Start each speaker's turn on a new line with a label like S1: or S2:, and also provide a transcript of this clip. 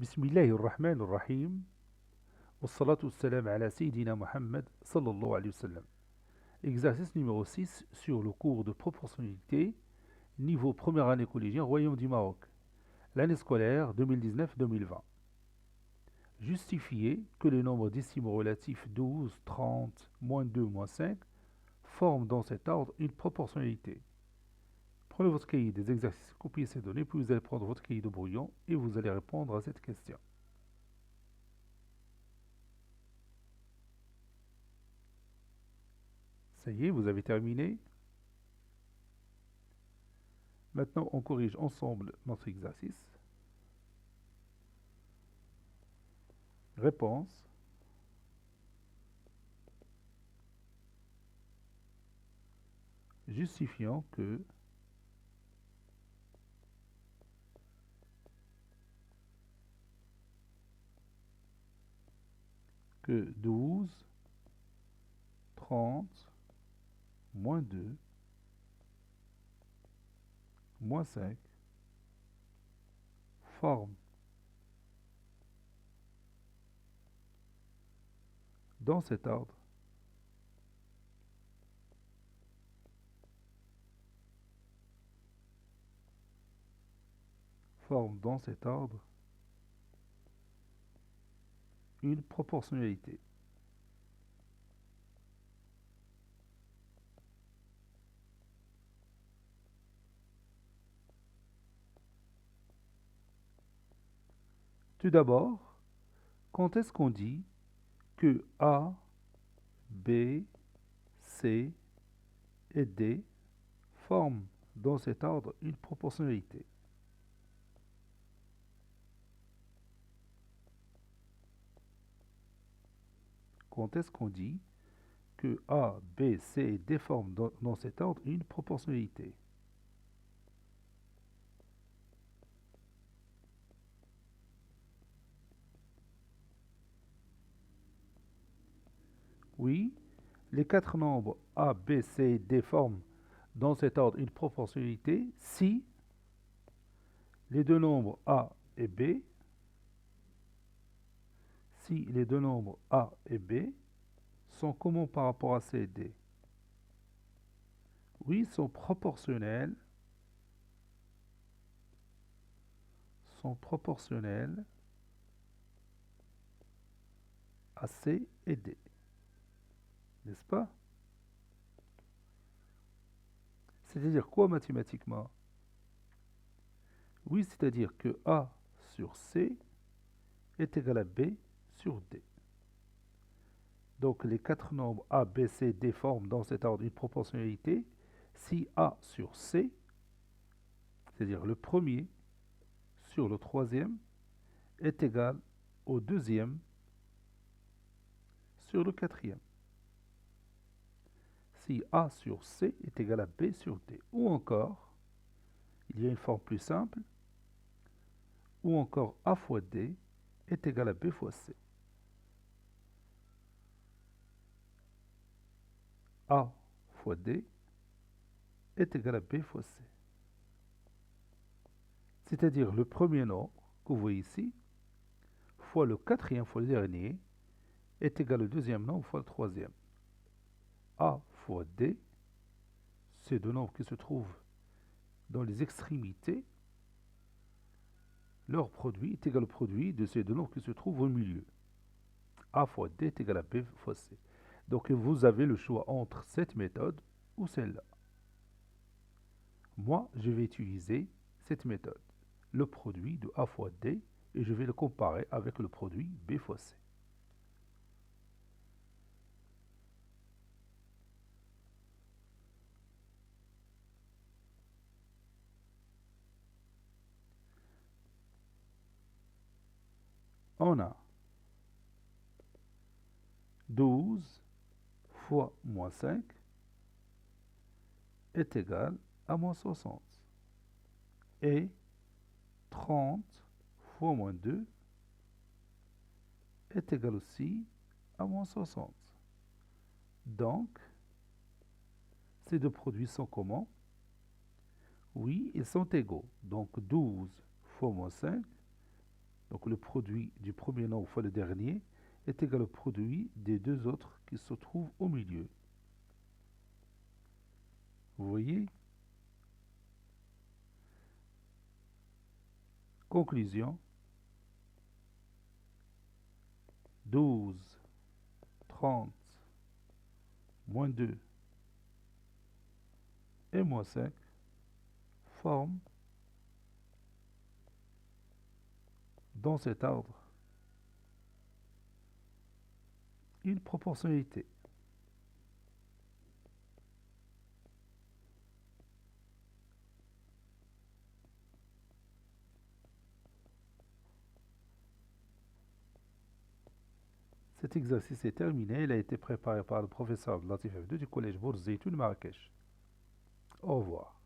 S1: Bismillahir Rahmanir Rahim. Wassalatu wassalam ala Sayyidina Muhammad sallallahu alayhi wa sallam. Exercice numéro 6 sur le cours de proportionnalité, niveau première année collégien, Royaume du Maroc. L'année scolaire 2019-2020. Justifiez que les nombres décimaux relatifs 12, 30, moins 2, moins 5 forment dans cet ordre une proportionnalité. Prenez votre cahier des exercices, copiez ces données, puis vous allez prendre votre cahier de brouillon et vous allez répondre à cette question. Ça y est, vous avez terminé. Maintenant, on corrige ensemble notre exercice. Réponse. Justifiant que 12, 30, moins 2, moins 5 forment dans cet ordre une proportionnalité. Tout d'abord, quand est-ce qu'on dit que A, B, C et D forment dans cet ordre une proportionnalité? Quand est-ce qu'on dit que A, B, C et D forment dans cet ordre une proportionnalité? Oui, les quatre nombres A, B, C et D forment dans cet ordre une proportionnalité si les deux nombres A et B, sont communs par rapport à C et D. Oui, sont proportionnels à C et D. N'est-ce pas? C'est-à-dire quoi mathématiquement? Oui, c'est-à-dire que A sur C est égal à B sur D. Donc les quatre nombres A, B, C, D forment dans cet ordre une proportionnalité si A sur C, c'est-à-dire le premier sur le troisième, est égal au deuxième sur le quatrième. Si A sur C est égal à B sur D. Ou encore, il y a une forme plus simple, ou encore A fois D est égal à B fois C. A fois D est égal à B fois C. C'est-à-dire le premier nombre que vous voyez ici, fois le quatrième fois le dernier, est égal au deuxième nombre fois le troisième. A fois D, ces deux nombres qui se trouvent dans les extrémités, leur produit est égal au produit de ces deux nombres qui se trouvent au milieu. A fois D est égal à B fois C. Donc vous avez le choix entre cette méthode ou celle-là. Moi, je vais utiliser cette méthode, le produit de A fois D, et je vais le comparer avec le produit B fois C. On a 12 fois moins 5 est égal à moins 60. Et 30 fois moins 2 est égal aussi à moins 60. Donc, ces deux produits sont comment? Oui, ils sont égaux. Donc 12 fois moins 5 Donc le produit du premier nombre fois le dernier est égal au produit des deux autres qui se trouvent au milieu. Vous voyez? Conclusion. 12, 30, moins 2 et moins 5 forment, dans cet ordre, une proportionnalité. Cet exercice est terminé. Il a été préparé par le professeur Latif Abdou du collège Bourz Zeytoun Marrakech. Au revoir.